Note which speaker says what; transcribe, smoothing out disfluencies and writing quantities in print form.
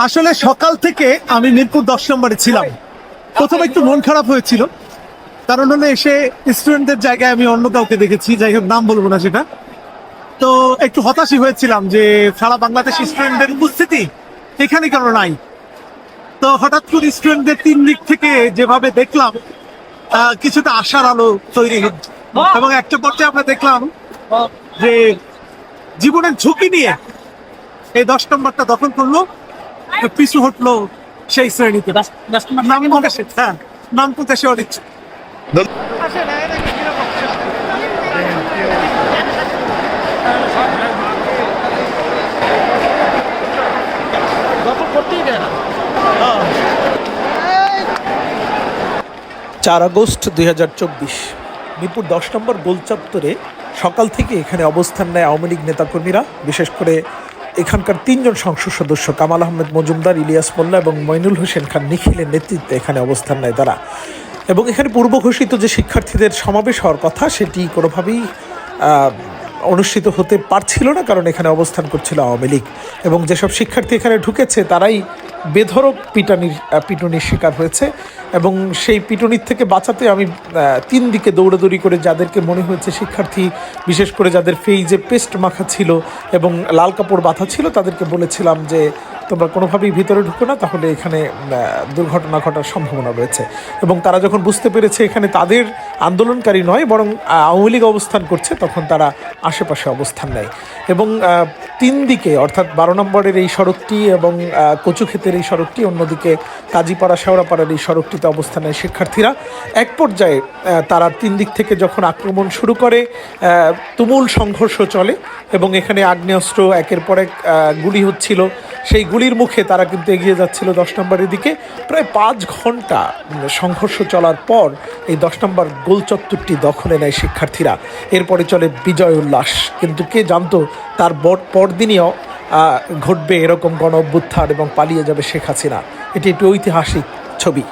Speaker 1: আসলে সকাল থেকে আমি মিরপুর 10 নম্বরে ছিলাম। প্রথমে একটু মন খারাপ হয়েছিল, কারণ হলো এসে স্টুডেন্টদের জায়গায় আমি অন্য কাউকে দেখেছি, যাই হোক নাম বলবো না সেটা। তো একটু হতাশই হয়েছিলাম যে সারা বাংলাদেশ স্টুডেন্টদের উপস্থিতি এখানে কেন নাই। তো হঠাৎ করে স্টুডেন্টদের 3 দিক থেকে যেভাবে দেখলাম, কিছুটা আশার আলো তৈরি হচ্ছে। এবং একটা পর্যায়ে আমরা দেখলাম যে জীবনের ঝুঁকি নিয়ে এই 10 নম্বরটা দখল করলো, পিছু হটলো সেই শ্রেণীতে। নাম প্রকাশে অনিচ্ছুক।
Speaker 2: চার আগস্ট 2024 মিরপুর 10 নম্বর গোল চত্বরে সকাল থেকে এখানে অবস্থান নেয় আওয়ামী লীগ নেতাকর্মীরা। বিশেষ করে এখানকার 3 জন সংসদ সদস্য কামাল আহমেদ মজুমদার, ইলিয়াস মোল্লা এবং মইনুল হোসেন খান নিখিলের নেতৃত্বে এখানে অবস্থান নেয় তারা। এবং এখানে পূর্ব ঘোষিত যে শিক্ষার্থীদের সমাবেশ হওয়ার কথা সেটি কোনোভাবেই অনুষ্ঠিত হতে পারছিল না, কারণ এখানে অবস্থান করছিল আওয়ামী লীগ। এবং যেসব শিক্ষার্থী এখানে ঢুকেছে তারাই বেধড়ক পিটুনির শিকার হয়েছে। এবং সেই পিটুনির থেকে বাঁচাতে আমি 3 দিকে দৌড়াদৌড়ি করে যাদেরকে মনে হয়েছে শিক্ষার্থী, বিশেষ করে যাদের ফেইজে পেস্ট মাখা ছিল এবং লাল কাপড় বাঁধা ছিল, তাদেরকে বলেছিলাম যে তোমরা কোনোভাবেই ভিতরে ঢুকো না, তাহলে এখানে দুর্ঘটনা ঘটার সম্ভাবনা রয়েছে। এবং তারা যখন বুঝতে পেরেছে এখানে তাদের আন্দোলনকারী নয় বরং আওয়ামী লীগ অবস্থান করছে, তখন তারা আশেপাশে অবস্থান নেয়। এবং 3 দিকে অর্থাৎ 12 নম্বরের এই সড়কটি এবং কচুক্ষেতের এই সড়কটি, অন্যদিকে কাজীপাড়া শেওড়াপাড়ার এই সড়কটিতে অবস্থান নেয় শিক্ষার্থীরা। এক পর্যায়ে তারা 3 দিক থেকে যখন আক্রমণ শুরু করে, তুমুল সংঘর্ষ চলে এবং এখানে আগ্নেয়াস্ত্র একের পর এক গুলি হচ্ছিল। সেই গুলির মুখে তারা কিন্তু এগিয়ে যাচ্ছিল 10 নম্বরের দিকে। প্রায় 5 ঘন্টা সংঘর্ষ চলার পর এই 10 নম্বর গোল চত্বরটি দখলে নেয় শিক্ষার্থীরা। এরপরে চলে বিজয় উল্লাস, কিন্তু কে জানতো তার পরদিনও ঘটবে এরকম গণ অভ্যুত্থান এবং পালিয়ে যাবে শেখ হাসিনা। এটি একটি ঐতিহাসিক ছবি।